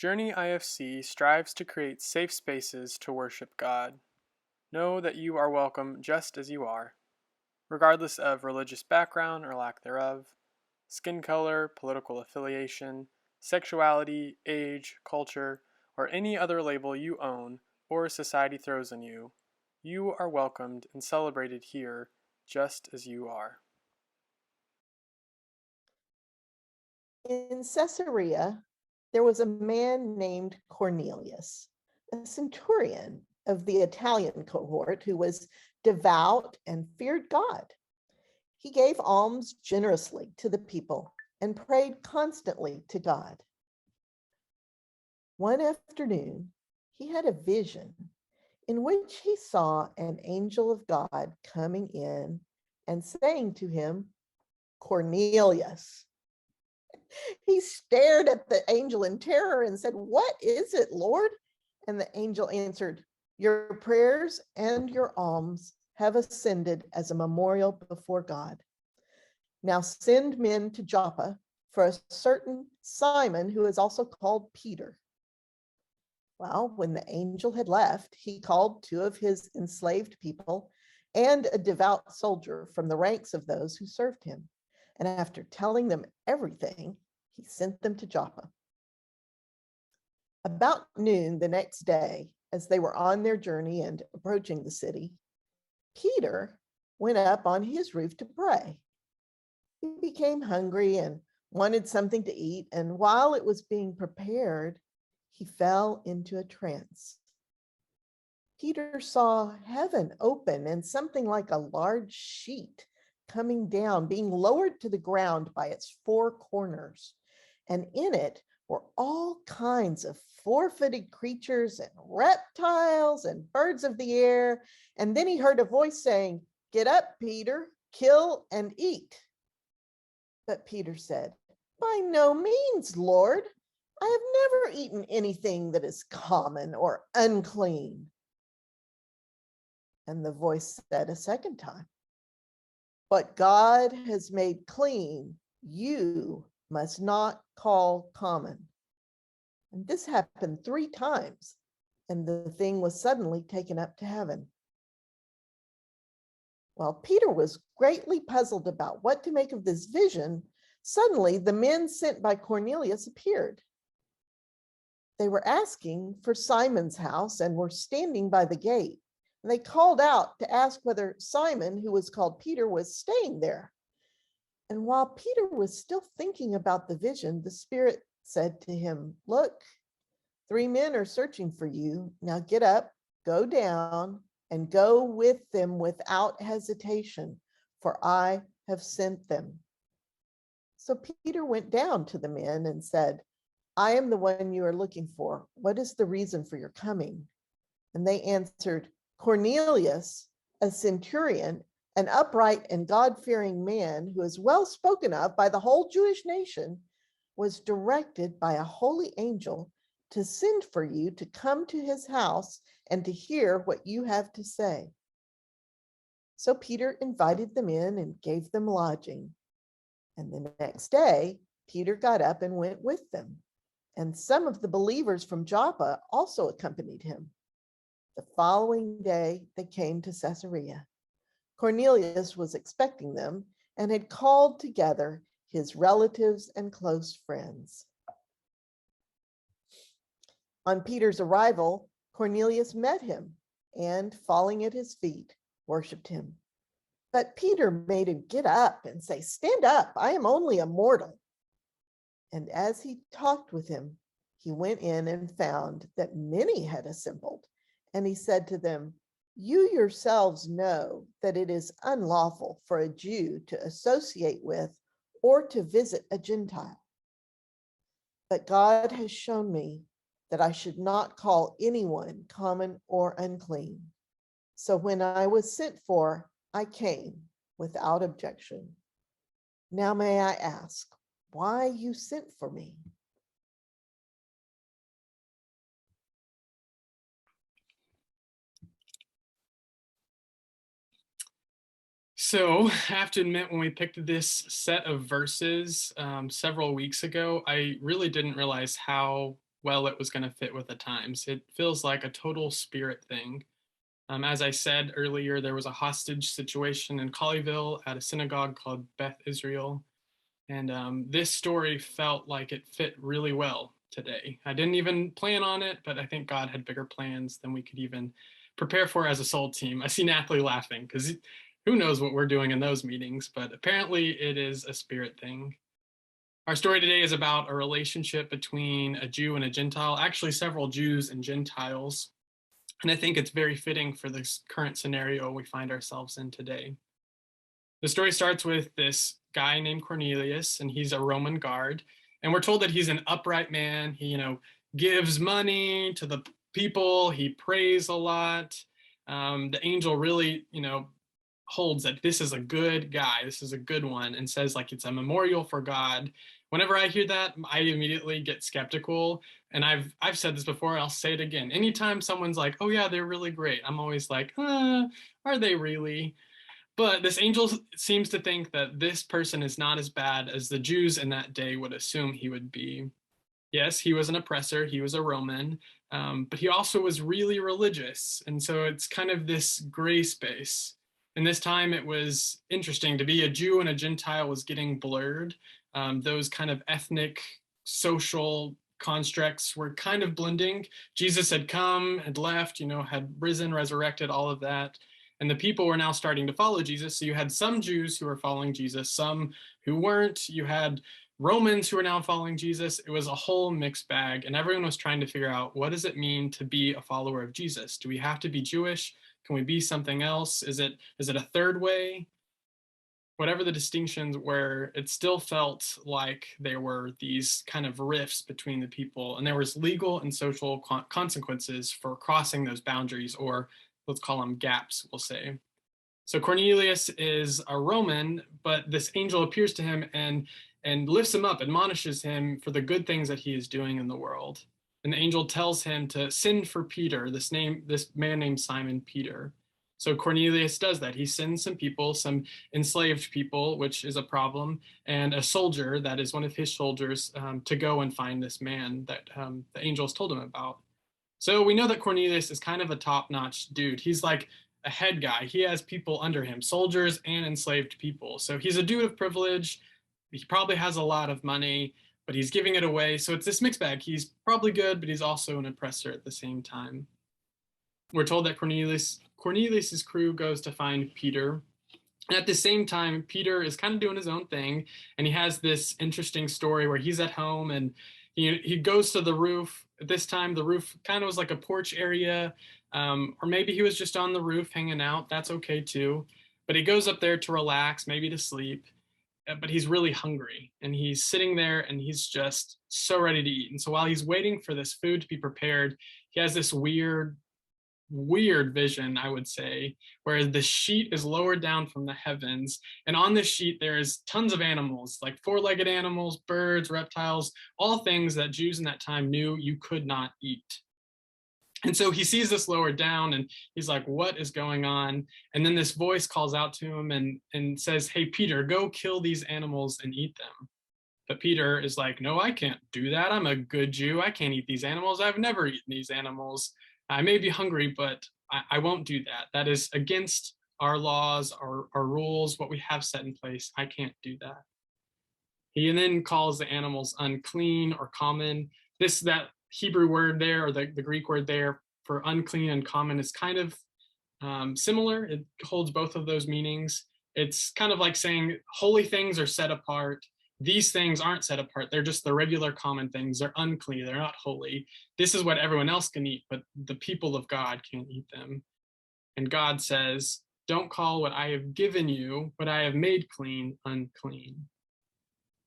Journey IFC strives to create safe spaces to worship God. Know that you are welcome just as you are, regardless of religious background or lack thereof, skin color, political affiliation, sexuality, age, culture, or any other label you own or society throws on you. You are welcomed and celebrated here just as you are. In Caesarea, there was a man named Cornelius, a centurion of the Italian cohort who was devout and feared God. He gave alms generously to the people and prayed constantly to God. One afternoon, he had a vision in which he saw an angel of God coming in and saying to him, Cornelius. He stared at the angel in terror and said, "What is it, Lord?" And the angel answered, "Your prayers and your alms have ascended as a memorial before God. Now send men to Joppa for a certain Simon, who is also called Peter." Well, when the angel had left, he called two of his enslaved people and a devout soldier from the ranks of those who served him. And after telling them everything, he sent them to Joppa. About noon the next day, as they were on their journey and approaching the city, Peter went up on his roof to pray. He became hungry and wanted something to eat, and while it was being prepared, he fell into a trance. Peter saw heaven open and something like a large sheet coming down, being lowered to the ground by its four corners. And in it were all kinds of four-footed creatures and reptiles and birds of the air. And then he heard a voice saying, "Get up, Peter, kill and eat." But Peter said, "By no means, Lord. I have never eaten anything that is common or unclean." And the voice said a second time, "What God has made clean, you must not call common." And this happened 3 times, and the thing was suddenly taken up to heaven. While Peter was greatly puzzled about what to make of this vision, suddenly the men sent by Cornelius appeared. They were asking for Simon's house and were standing by the gate. And they called out to ask whether Simon, who was called Peter, was staying there. And while Peter was still thinking about the vision, the Spirit said to him, "Look, 3 men are searching for you. Now get up, go down, and go with them without hesitation, for I have sent them." So Peter went down to the men and said, "I am the one you are looking for. What is the reason for your coming?" And they answered, "Cornelius, a centurion, an upright and God-fearing man who is well spoken of by the whole Jewish nation, was directed by a holy angel to send for you to come to his house and to hear what you have to say." So Peter invited them in and gave them lodging. And the next day, Peter got up and went with them. And some of the believers from Joppa also accompanied him. The following day, they came to Caesarea. Cornelius was expecting them and had called together his relatives and close friends. On Peter's arrival, Cornelius met him and, falling at his feet, worshiped him. But Peter made him get up and say, "Stand up, I am only a mortal." And as he talked with him, he went in and found that many had assembled. And he said to them, "You yourselves know that it is unlawful for a Jew to associate with or to visit a Gentile. But God has shown me that I should not call anyone common or unclean. So when I was sent for, I came without objection. Now may I ask why you sent for me?" So, I have to admit, when we picked this set of verses several weeks ago, I really didn't realize how well it was going to fit with the times. It feels like a total spirit thing. As I said earlier, there was a hostage situation in Colleyville at a synagogue called Beth Israel. And this story felt like it fit really well today. I didn't even plan on it, but I think God had bigger plans than we could even prepare for as a soul team. I see Natalie laughing because who knows what we're doing in those meetings, but apparently it is a spirit thing. Our story today is about a relationship between a Jew and a Gentile, actually several Jews and Gentiles. And I think it's very fitting for this current scenario we find ourselves in today. The story starts with this guy named Cornelius, and he's a Roman guard. And we're told that he's an upright man. He, gives money to the people. He prays a lot. The angel really, holds that this is a good guy. This is a good one, and says like it's a memorial for God. Whenever I hear that, I immediately get skeptical. And I've said this before. I'll say it again. Anytime someone's like, "Oh yeah, they're really great," I'm always like, "Are they really?" But this angel seems to think that this person is not as bad as the Jews in that day would assume he would be. Yes, he was an oppressor, he was a Roman, but he also was really religious. And so it's kind of this gray space. In this time, it was interesting to be a Jew and a Gentile was getting blurred. Those kind of ethnic, social constructs were kind of blending. Jesus had come, had left, had risen, resurrected, all of that. And the people were now starting to follow Jesus. So you had some Jews who were following Jesus, some who weren't. You had Romans who were now following Jesus. It was a whole mixed bag. And everyone was trying to figure out, what does it mean to be a follower of Jesus? Do we have to be Jewish? Can we be something else? Is it a third way? Whatever the distinctions were, it still felt like there were these kind of rifts between the people. And there was legal and social consequences for crossing those boundaries, or let's call them gaps, we'll say. So Cornelius is a Roman, but this angel appears to him and lifts him up, admonishes him for the good things that he is doing in the world. And the angel tells him to send for Peter, this man named Simon Peter. So Cornelius does that. He sends some people, some enslaved people, which is a problem, and a soldier, that is one of his soldiers, to go and find this man that the angels told him about. So we know that Cornelius is kind of a top-notch dude. He's like a head guy. He has people under him, soldiers and enslaved people. So he's a dude of privilege. He probably has a lot of money, but he's giving it away. So it's this mixed bag. He's probably good, but he's also an oppressor at the same time. We're told that Cornelius's crew goes to find Peter. And at the same time, Peter is kind of doing his own thing. And he has this interesting story where he's at home and he goes to the roof. At this time, the roof kind of was like a porch area, or maybe he was just on the roof hanging out. That's okay too. But he goes up there to relax, maybe to sleep. But he's really hungry, and he's sitting there and he's just so ready to eat. And so while he's waiting for this food to be prepared, he has this weird vision, I would say, where the sheet is lowered down from the heavens. And on this sheet, there's tons of animals, like four-legged animals, birds, reptiles, all things that Jews in that time knew you could not eat. And so he sees this lowered down and he's like, what is going on? And then this voice calls out to him and says, hey, Peter, go kill these animals and eat them. But Peter is like, no, I can't do that. I'm a good Jew. I can't eat these animals. I've never eaten these animals. I may be hungry, but I won't do that. That is against our laws, our rules, what we have set in place. I can't do that. He then calls the animals unclean or common. That Hebrew word there, or the Greek word there for unclean and common, is kind of similar. It holds both of those meanings. It's kind of like saying holy things are set apart. These things aren't set apart. They're just the regular common things. They're unclean. They're not holy. This is what everyone else can eat, but the people of God can't eat them. And God says, don't call what I have given you, what I have made clean, unclean.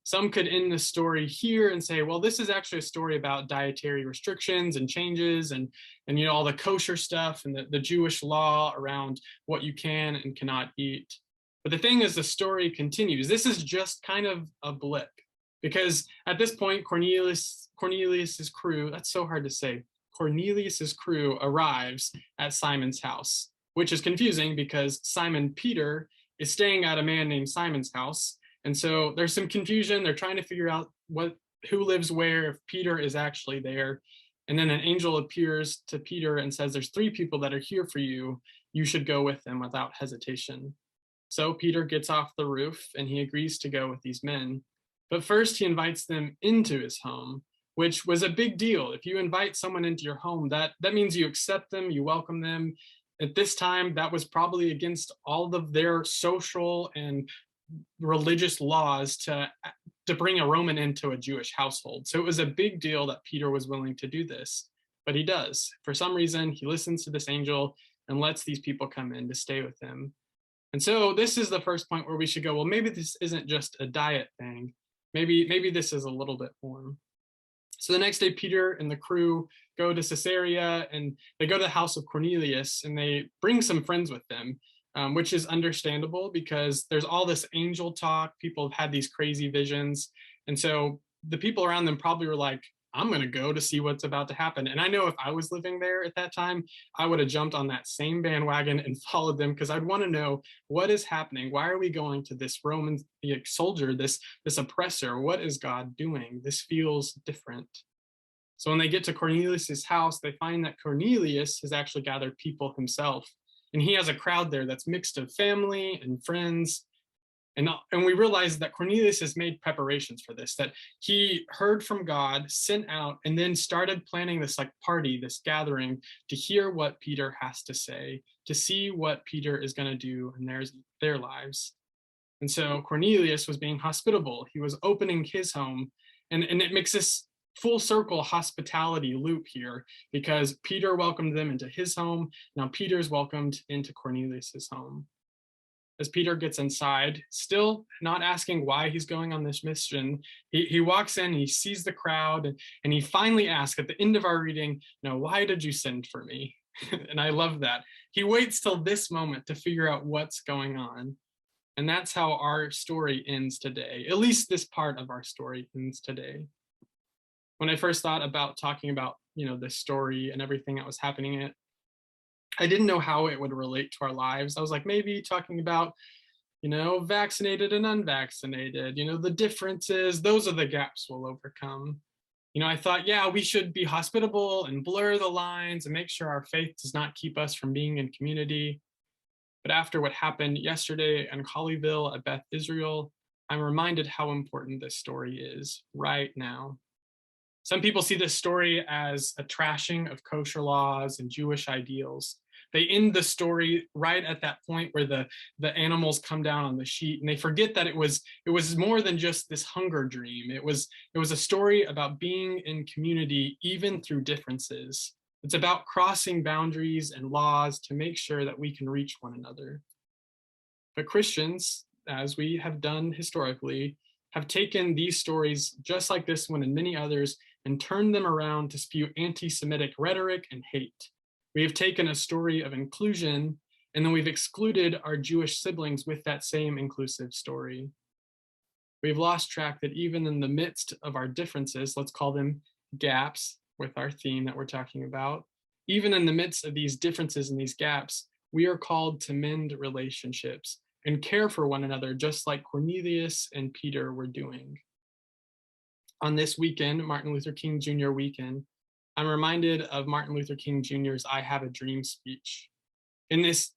Some could end the story here and say, well, this is actually a story about dietary restrictions and changes and all the kosher stuff and the Jewish law around what you can and cannot eat. But the thing is, the story continues. This is just kind of a blip, because at this point, Cornelius's crew, that's so hard to say, Cornelius's crew arrives at Simon's house, which is confusing because Simon Peter is staying at a man named Simon's house. And so there's some confusion. They're trying to figure out what who lives where, if Peter is actually there. And then an angel appears to Peter and says, there's 3 people that are here for you. You should go with them without hesitation. So Peter gets off the roof and he agrees to go with these men. But first, he invites them into his home, which was a big deal. If you invite someone into your home, that means you accept them, you welcome them. At this time, that was probably against all of their social and religious laws to bring a Roman into a Jewish household. So it was a big deal that Peter was willing to do this, but he does. For some reason, he listens to this angel and lets these people come in to stay with him. And so this is the first point where we should go, well, maybe this isn't just a diet thing. Maybe this is a little bit more. So the next day, Peter and the crew go to Caesarea and they go to the house of Cornelius and they bring some friends with them, which is understandable because there's all this angel talk. People have had these crazy visions. And so the people around them probably were like, I'm going to go to see what's about to happen. And I know if I was living there at that time, I would have jumped on that same bandwagon and followed them because I'd want to know what is happening. Why are we going to this Roman soldier, this oppressor? What is God doing? This feels different. So when they get to Cornelius's house, they find that Cornelius has actually gathered people himself. And he has a crowd there that's mixed of family and friends. And we realize that Cornelius has made preparations for this, that he heard from God, sent out, and then started planning this like party, this gathering to hear what Peter has to say, to see what Peter is going to do in their lives. And so Cornelius was being hospitable. He was opening his home. And it makes this full circle hospitality loop here because Peter welcomed them into his home. Now Peter's welcomed into Cornelius's home. As Peter gets inside, still not asking why he's going on this mission, he walks in, he sees the crowd, and he finally asks at the end of our reading, why did you send for me? And I love that. He waits till this moment to figure out what's going on. And that's how our story ends today. At least this part of our story ends today. When I first thought about talking about, this story and everything that was happening in it, I didn't know how it would relate to our lives. I was like, maybe talking about, vaccinated and unvaccinated, the differences, those are the gaps we'll overcome. I thought, yeah, we should be hospitable and blur the lines and make sure our faith does not keep us from being in community. But after what happened yesterday in Colleyville at Beth Israel, I'm reminded how important this story is right now. Some people see this story as a trashing of kosher laws and Jewish ideals. They end the story right at that point where the animals come down on the sheet, and they forget that it was more than just this hunger dream. It was a story about being in community even through differences. It's about crossing boundaries and laws to make sure that we can reach one another. But Christians, as we have done historically, have taken these stories just like this one and many others and turned them around to spew anti-Semitic rhetoric and hate. We have taken a story of inclusion, and then we've excluded our Jewish siblings with that same inclusive story. We've lost track that even in the midst of our differences, let's call them gaps with our theme that we're talking about, even in the midst of these differences and these gaps, we are called to mend relationships and care for one another, just like Cornelius and Peter were doing. On this weekend, Martin Luther King Jr. weekend, I'm reminded of Martin Luther King Jr.'s I Have a Dream speech. In this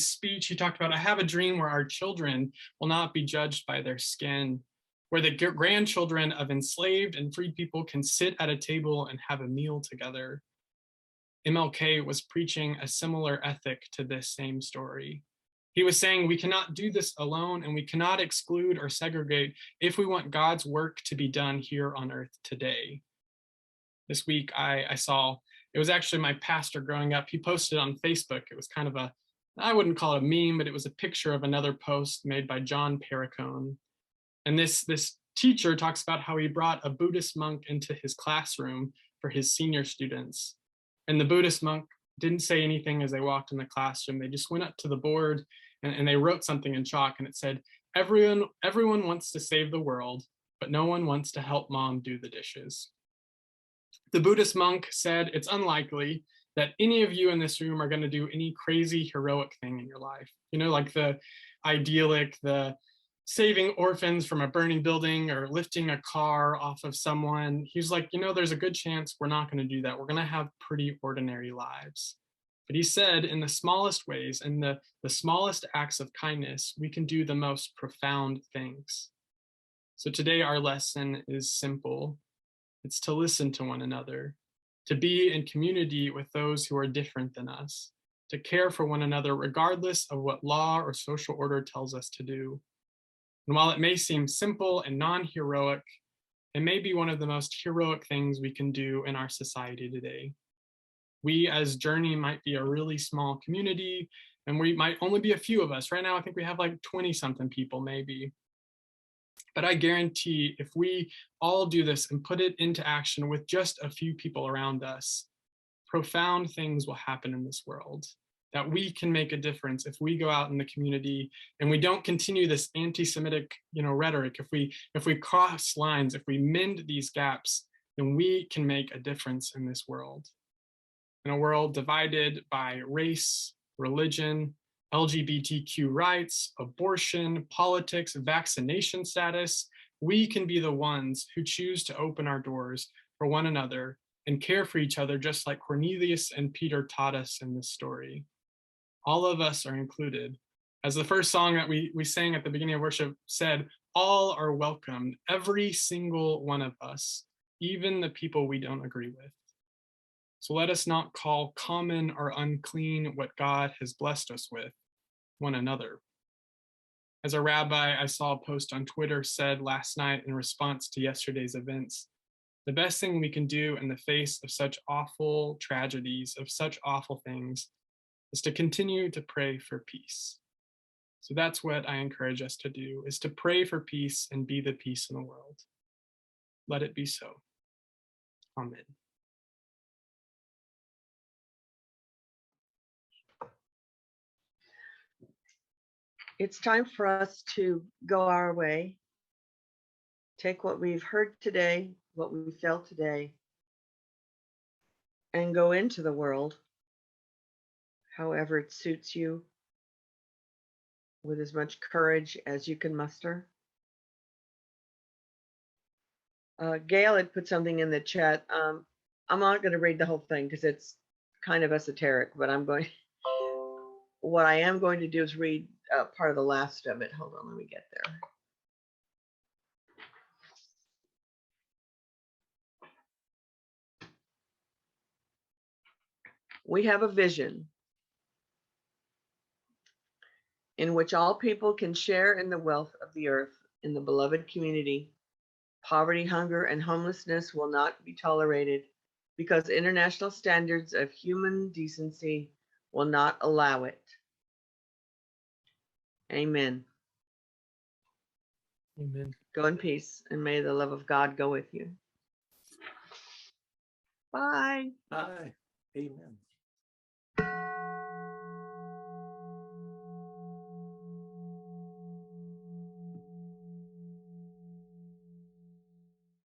speech, he talked about, I have a dream where our children will not be judged by their skin, where the grandchildren of enslaved and freed people can sit at a table and have a meal together. MLK was preaching a similar ethic to this same story. He was saying we cannot do this alone and we cannot exclude or segregate if we want God's work to be done here on earth today. This week I saw, it was actually my pastor growing up. He posted on Facebook. It was kind of I wouldn't call it a meme, but it was a picture of another post made by John Perricone. And this teacher talks about how he brought a Buddhist monk into his classroom for his senior students. And the Buddhist monk didn't say anything as they walked in the classroom. They just went up to the board and they wrote something in chalk, and it said, everyone wants to save the world, but no one wants to help mom do the dishes. The Buddhist monk said, it's unlikely that any of you in this room are going to do any crazy heroic thing in your life. Like the idyllic, the saving orphans from a burning building or lifting a car off of someone. He was like, there's a good chance we're not going to do that. We're going to have pretty ordinary lives. But he said, in the smallest ways, in the smallest acts of kindness, we can do the most profound things. So today our lesson is simple. It's to listen to one another, to be in community with those who are different than us, to care for one another regardless of what law or social order tells us to do. And while it may seem simple and non-heroic, it may be one of the most heroic things we can do in our society today. We as Journey might be a really small community, and we might only be a few of us. Right now, I think we have like 20-something people maybe. But I guarantee if we all do this and put it into action with just a few people around us, profound things will happen in this world. That we can make a difference if we go out in the community and we don't continue this anti-Semitic, rhetoric. If we cross lines, if we mend these gaps, then we can make a difference in this world. In a world divided by race, religion, LGBTQ rights, abortion, politics, vaccination status, we can be the ones who choose to open our doors for one another and care for each other, just like Cornelius and Peter taught us in this story. All of us are included. As the first song that we sang at the beginning of worship said, all are welcome, every single one of us, even the people we don't agree with. So let us not call common or unclean what God has blessed us with, one another. As a rabbi I saw a post on Twitter said last night in response to yesterday's events, the best thing we can do in the face of such awful tragedies, of such awful things, is to continue to pray for peace. So that's what I encourage us to do, is to pray for peace and be the peace in the world. Let it be so. Amen. It's time for us to go our way, take what we've heard today, what we felt today, and go into the world, however it suits you, with as much courage as you can muster. Gail had put something in the chat. I'm not going to read the whole thing because it's kind of esoteric, but what I am going to do is read part of the last of it. Hold on, let me get there. We have a vision in which all people can share in the wealth of the earth in the beloved community. Poverty, hunger, and homelessness will not be tolerated because international standards of human decency will not allow it. Amen. Amen. Go in peace, and may the love of God go with you. Bye. Bye. Amen.